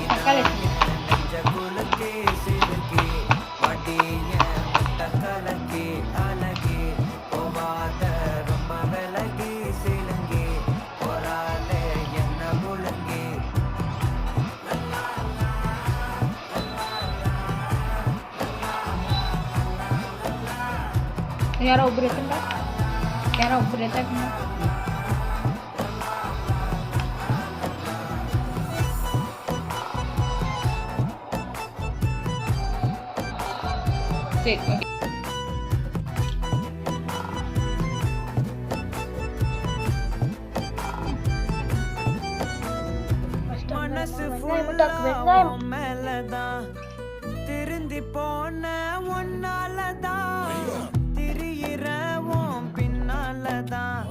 தக்காளி यार ऑपरेशन का यार ऑपरेशन का சரி மனசு வெங்காயம் மேலதான் திருந்தி போன ஒன்னாலதான் திரியிற பின்னாலதான்